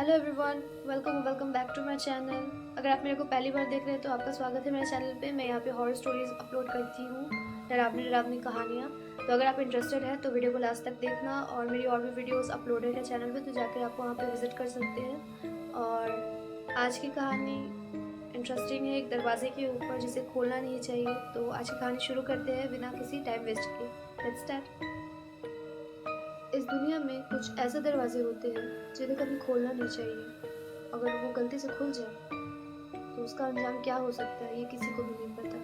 Hello everyone, welcome back to my channel. अगर आप मेरे को पहली बार देख रहे हैं तो आपका स्वागत है मेरे चैनल पे। मैं यहाँ पे हॉरर स्टोरीज अपलोड करती हूँ, डरावनी डरावनी कहानियाँ। तो अगर आप इंटरेस्टेड हैं तो वीडियो को लास्ट तक देखना, और मेरी और भी वीडियोस अपलोडेड है चैनल पे, तो जाकर आप वहाँ पे विजिट कर सकते हैं। और आज की कहानी इंटरेस्टिंग है, एक दरवाजे के ऊपर जिसे खोलना नहीं चाहिए। तो आज की कहानी शुरू करते हैं बिना किसी टाइम वेस्ट के। Let's start. इस दुनिया में कुछ ऐसे दरवाजे होते हैं जिन्हें कभी खोलना नहीं चाहिए। अगर वो गलती से खुल जाए तो उसका अंजाम क्या हो सकता है ये किसी को भी नहीं पता।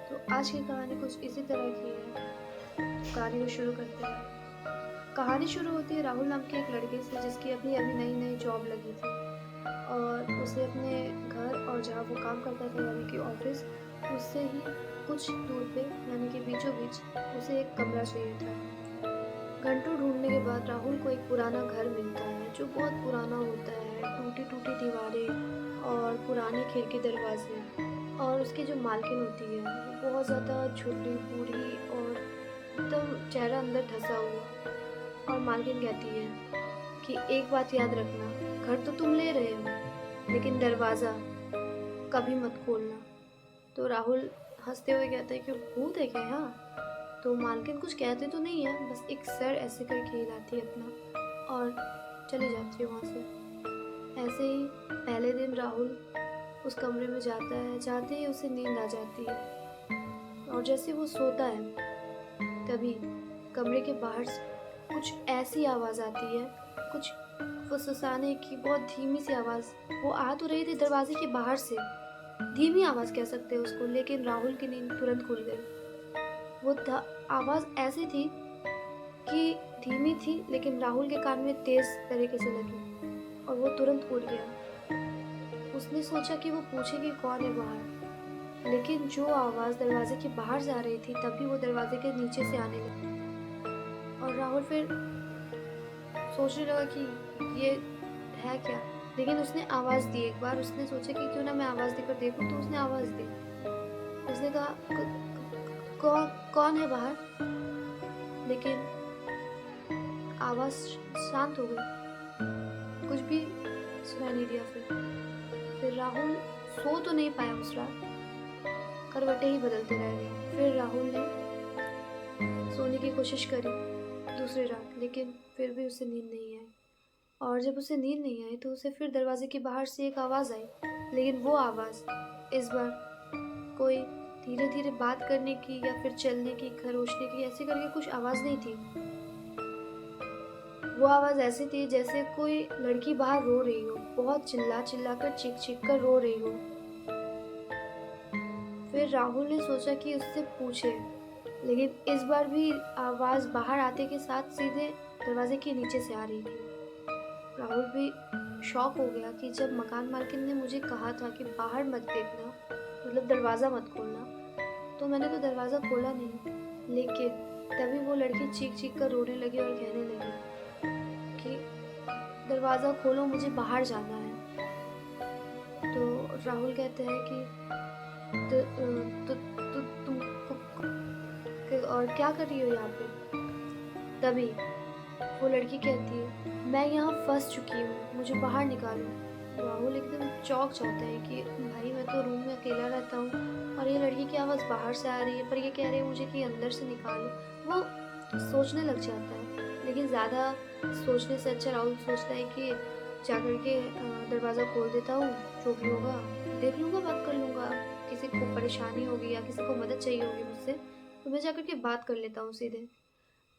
तो आज की कहानी कुछ इसी तरह की है। तो कहानी को शुरू करते हैं। कहानी शुरू होती है राहुल नाम के एक लड़के से, जिसकी अभी अभी नई नई जॉब लगी थी, और उसे अपने घर और जहाँ वो काम करता था यानी कि ऑफिस, उससे ही कुछ दूर पे यानी कि बीचों बीच उसे एक कमरा चाहिए था। घंटों ढूंढने के बाद राहुल को एक पुराना घर मिलता है जो बहुत पुराना होता है। टूटी टूटी दीवारें और पुराने खिड़की दरवाजे, और उसकी जो मालकिन होती है वो बहुत ज़्यादा छोटी बूढ़ी और एकदम चेहरा अंदर धंसा हुआ। और मालकिन कहती है कि एक बात याद रखना, घर तो तुम ले रहे हो लेकिन दरवाज़ा कभी मत खोलना। तो राहुल हंसते हुए कहता है कि भूत है क्या यहाँ। तो मालकिन कुछ कहते तो नहीं है, बस एक सर ऐसे करके हिलाती है अपना और चली जाती है वहाँ से। ऐसे ही पहले दिन राहुल उस कमरे में जाता है। जाते ही उसे नींद आ जाती है, और जैसे वो सोता है तभी कमरे के बाहर से कुछ ऐसी आवाज़ आती है, कुछ फुसफुसाने की बहुत धीमी सी आवाज़। वो आ तो रही थी दरवाजे के बाहर से, धीमी आवाज़ कह सकते हैं उसको, लेकिन राहुल की नींद तुरंत खुल गई। वो आवाज़ ऐसी थी कि धीमी थी, लेकिन राहुल के कान में तेज तरीके से लगी और वो तुरंत उठ गया। उसने सोचा कि वो पूछेगी कौन है बाहर, लेकिन जो आवाज़ दरवाजे के बाहर से आ रही थी तभी वो दरवाजे के नीचे से आने लगी। और राहुल फिर सोचने लगा कि ये है क्या। लेकिन उसने आवाज़ दी एक बार। उसने सोचा कि क्यों ना मैं आवाज़ देकर देखूं, तो उसने आवाज़ दी। उसने कहा कौन कौन है बाहर, लेकिन आवाज़ शांत हो गई, कुछ भी सुनाई नहीं दिया। फिर राहुल सो तो नहीं पाया उस रात, करवटें ही बदलते रह गए। फिर राहुल ने सोने की कोशिश करी दूसरी रात, लेकिन फिर भी उसे नींद नहीं आई। और जब उसे नींद नहीं आई तो उसे फिर दरवाजे के बाहर से एक आवाज़ आई, लेकिन वो आवाज़ इस बार कोई धीरे धीरे बात करने की या फिर चलने की, खरोचने की, ऐसे करके कुछ आवाज़ नहीं थी। वो आवाज़ ऐसी थी जैसे कोई लड़की बाहर रो रही हो, बहुत चिल्ला चिल्ला कर, चीख चीख कर रो रही हो। फिर राहुल ने सोचा कि उससे पूछे, लेकिन इस बार भी आवाज़ बाहर आते के साथ सीधे दरवाजे के नीचे से आ रही थी। राहुल भी शॉक हो गया कि जब मकान मालकिन ने मुझे कहा था कि बाहर मत देखना, मतलब दरवाज़ा मत खोलना, तो मैंने तो दरवाज़ा खोला नहीं। लेकिन तभी वो लड़की चीख चीख कर रोने लगी और कहने लगी कि दरवाज़ा खोलो, मुझे बाहर जाना है। तो राहुल कहते हैं कि तो, तो, तो तुम और क्या कर रही हो यहाँ पे। तभी वो लड़की कहती है मैं यहाँ फंस चुकी हूँ, मुझे बाहर निकालो। राहुल एकदम चौंक जाता है कि भाई मैं तो रूम में अकेला रहता हूँ और ये लड़की की आवाज़ बाहर से आ रही है, पर ये कह रही है मुझे कि अंदर से निकालो। वो सोचने लग जाता है, लेकिन ज़्यादा सोचने से अच्छा राहुल सोचता है कि जाकर के दरवाज़ा खोल देता हूँ, जो भी होगा देख लूँगा, बात कर लूँगा। किसी को परेशानी होगी या किसी को मदद चाहिए होगी मुझसे, तो मैं जाकर के बात कर लेता हूँ सीधे।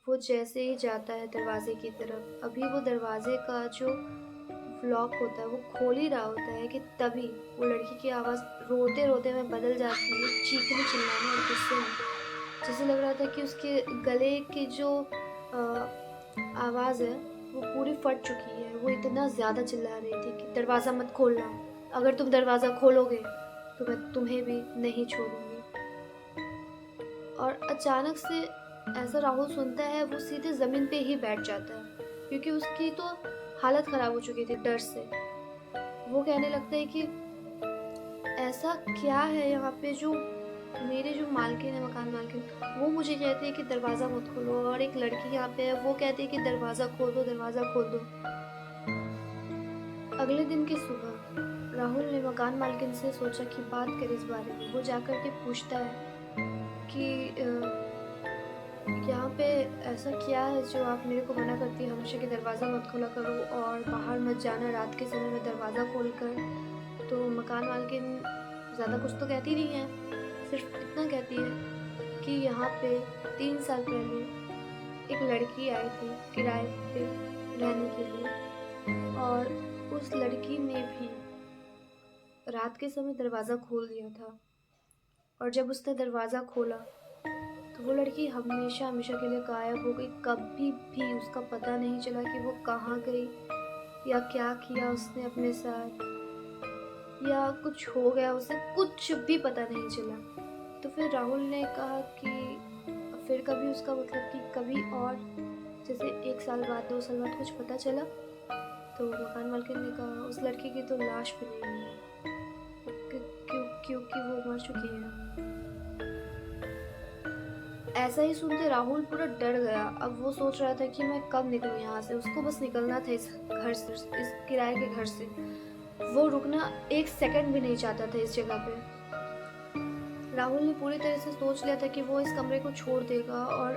वो जैसे ही जाता है दरवाजे की तरफ, अभी वो दरवाजे का जो लॉक होता है वो खोल ही रहा होता है कि तभी वो लड़की की आवाज़ रोते रोते में बदल जाती है, चीखने चिल्लाने और गुस्से में। जैसे लग रहा था कि उसके गले की जो आवाज़ है वो पूरी फट चुकी है। वो इतना ज़्यादा चिल्ला रही थी कि दरवाज़ा मत खोलना, अगर तुम दरवाज़ा खोलोगे तो मैं तुम्हें भी नहीं छोड़ूंगी। और अचानक से ऐसा राहुल सुनता है, वो सीधे ज़मीन पे ही बैठ जाता है, क्योंकि उसकी तो हालत ख़राब हो चुकी थी डर से। वो कहने लगता है कि ऐसा क्या है यहाँ पे जो मेरे जो मालकिन है, मकान मालकिन, वो मुझे कहते हैं कि दरवाज़ा मत खोलो, और एक लड़की यहाँ पे है वो कहती है कि दरवाज़ा खोल दो, दरवाज़ा खोल दो। अगले दिन की सुबह राहुल ने मकान मालकिन से सोचा कि बात करे इस बारे में। वो जाकर के पूछता है कि यहाँ पे ऐसा क्या है जो आप मेरे को मना करती है हमेशा कि दरवाज़ा मत खोला करो और बाहर मत जाना रात के समय में दरवाज़ा खोल कर। तो मकान मालकिन ज़्यादा कुछ तो कहती नहीं है, सिर्फ इतना कहती है कि यहाँ पे 3 साल पहले एक लड़की आई थी किराए पे रहने के लिए, और उस लड़की ने भी रात के समय दरवाज़ा खोल दिया था। और जब उसने दरवाज़ा खोला तो वो लड़की हमेशा हमेशा के लिए गायब हो गई। कभी भी उसका पता नहीं चला कि वो कहाँ गई या क्या किया उसने अपने साथ, या कुछ हो गया उसे, कुछ भी पता नहीं चला। तो फिर राहुल ने कहा कि फिर कभी उसका मतलब कि कभी और जैसे 1 साल बाद 2 साल बाद कुछ पता चला। तो मकान मालकिन ने कहा उस लड़की की तो लाश भी नहीं है क्योंकि वो मर चुकी है। ऐसा ही सुनते राहुल पूरा डर गया। अब वो सोच रहा था कि मैं कब निकलूं यहाँ से। उसको बस निकलना था इस घर से, इस किराए के घर से। वो रुकना 1 सेकंड भी नहीं चाहता था इस जगह पे। राहुल ने पूरी तरह से सोच लिया था कि वो इस कमरे को छोड़ देगा। और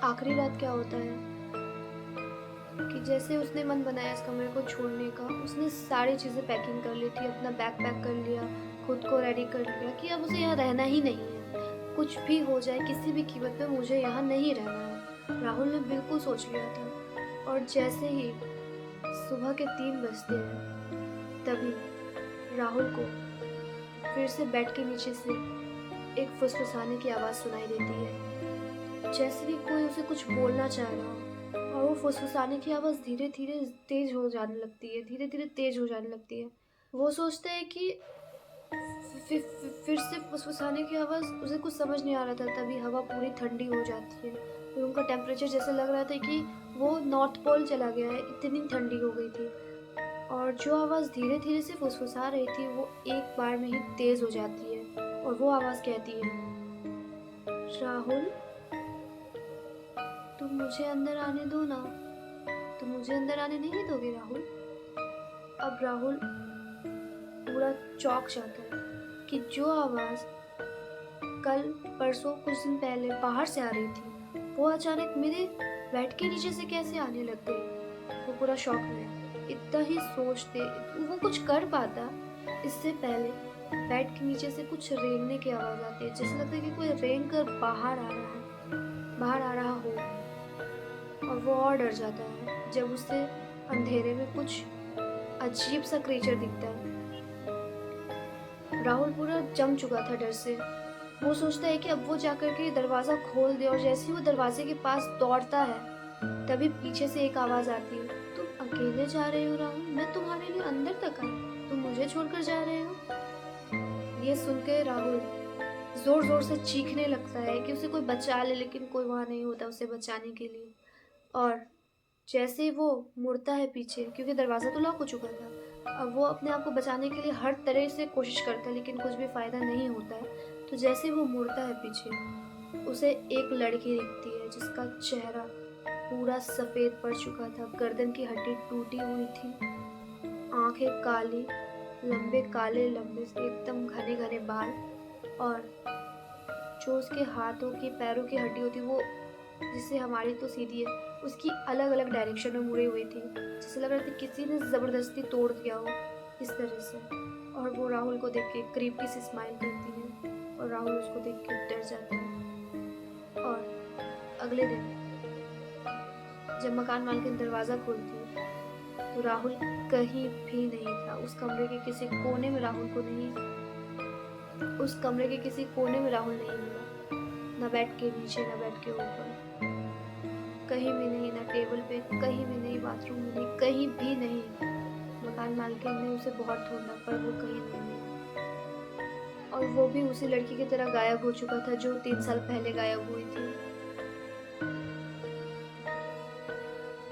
आखिरी रात क्या होता है कि जैसे उसने मन बनाया इस कमरे को छोड़ने का, उसने सारी चीज़ें पैकिंग कर ली थी, अपना बैग पैक कर लिया, खुद को रेडी कर लिया कि अब उसे यहाँ रहना ही नहीं है। कुछ भी हो जाए, किसी भी कीमत पे मुझे यहाँ नहीं रहना है, राहुल ने बिल्कुल सोच लिया था। और जैसे ही सुबह के 3 बजते हैं तभी राहुल को फिर से बेड के नीचे से एक फुसफुसाने की आवाज़ सुनाई देती है, जैसे कि कोई उसे कुछ बोलना चाह रहा हो। और वो फुसफुसाने की आवाज़ धीरे धीरे तेज हो जाने लगती है, धीरे धीरे तेज हो जाने लगती है। वो सोचता है कि फिर से फुसफुसाने की आवाज़, उसे कुछ समझ नहीं आ रहा था। तभी हवा पूरी ठंडी हो जाती है, रूम का टेम्परेचर जैसे लग रहा था कि वो नॉर्थ पोल चला गया है, इतनी ठंडी हो गई थी। और जो आवाज़ धीरे धीरे से फुसफुसा रही थी वो एक बार में ही तेज़ हो जाती है। और वो आवाज़ कहती है, राहुल तुम मुझे अंदर आने दो ना, तुम मुझे अंदर आने नहीं दोगे राहुल। अब राहुल पूरा चौंक जाता है कि जो आवाज़ कल परसों कुछ दिन पहले बाहर से आ रही थी वो अचानक मेरे बेड के नीचे से कैसे आने लग गई। वो पूरा शॉक में। इतना ही सोचते वो कुछ कर पाता इससे पहले बेड के नीचे से कुछ रेंगने की आवाज़ आती है, जैसे लगता है कि कोई रेंग कर बाहर आ रहा है, बाहर आ रहा हो। और वो और डर जाता है जब उसे अंधेरे में कुछ अजीब सा क्रीचर दिखता है। राहुल पूरा जम चुका था डर से। वो सोचता है कि अब वो जाकर के दरवाज़ा खोल दे। और जैसे ही वो दरवाजे के पास दौड़ता है तभी पीछे से एक आवाज़ आती है, तुम अकेले जा रहे हो राहुल, मैं तुम्हारे लिए अंदर तक आई, तुम मुझे छोड़कर जा रहे हो। ये सुन के राहुल जोर जोर से चीखने लगता है कि उसे कोई बचा ले, लेकिन कोई वहाँ नहीं होता उसे बचाने के लिए। और जैसे ही वो मुड़ता है पीछे, क्योंकि दरवाज़ा तो लॉक हो चुका था, अब वो अपने आप को बचाने के लिए हर तरह से कोशिश करता है लेकिन कुछ भी फ़ायदा नहीं होता है। तो जैसे ही वो मुड़ता है पीछे, उसे एक लड़की दिखती है जिसका चेहरा पूरा सफ़ेद पड़ चुका था, गर्दन की हड्डी टूटी हुई थी, आंखें काली, लंबे काले लंबे से एकदम घने घने बाल, और जो उसके हाथों की पैरों की हड्डी होती वो जिससे हमारी तो सीधी है, उसकी अलग अलग डायरेक्शन में मुड़ी हुई थी, जैसे लग रहा था किसी ने ज़बरदस्ती तोड़ दिया हो इस तरह से। और वो राहुल को देख के क्रीपी सी स्माइल करती है और राहुल उसको देख के डर जाता है। और अगले दिन जब मकान मालकिन दरवाज़ा खोलती है तो राहुल कहीं भी नहीं था। उस कमरे के किसी कोने में राहुल को नहीं, उस कमरे के किसी कोने में राहुल नहीं मिला, ना बेड के नीचे ना बेड के ऊपर, कहीं भी नहीं, ना टेबल पे, कहीं भी नहीं, बाथरूम में नहीं, कहीं भी नहीं। मकान मालकिन ने उसे बहुत ढूंढा पर वो कहीं नहीं मिला। और वो भी उसी लड़की की तरह गायब हो चुका था जो 3 साल पहले गायब हुई थी।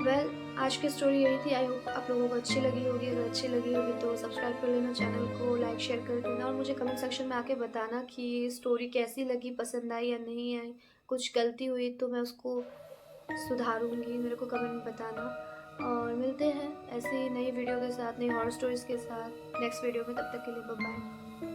वेल, आज की स्टोरी यही थी। आई होप आप लोगों को अच्छी लगी होगी। अगर अच्छी लगी होगी तो सब्सक्राइब कर लेना चैनल को, लाइक शेयर कर देना, और मुझे कमेंट सेक्शन में आके बताना कि ये स्टोरी कैसी लगी, पसंद आई या नहीं आई। कुछ गलती हुई तो मैं उसको सुधारूंगी, मेरे को कमेंट में बताना। और मिलते हैं ऐसे ही नई वीडियो के साथ, नई हॉरर स्टोरीज़ के साथ नेक्स्ट वीडियो में। तब तक के लिए बाय बाय।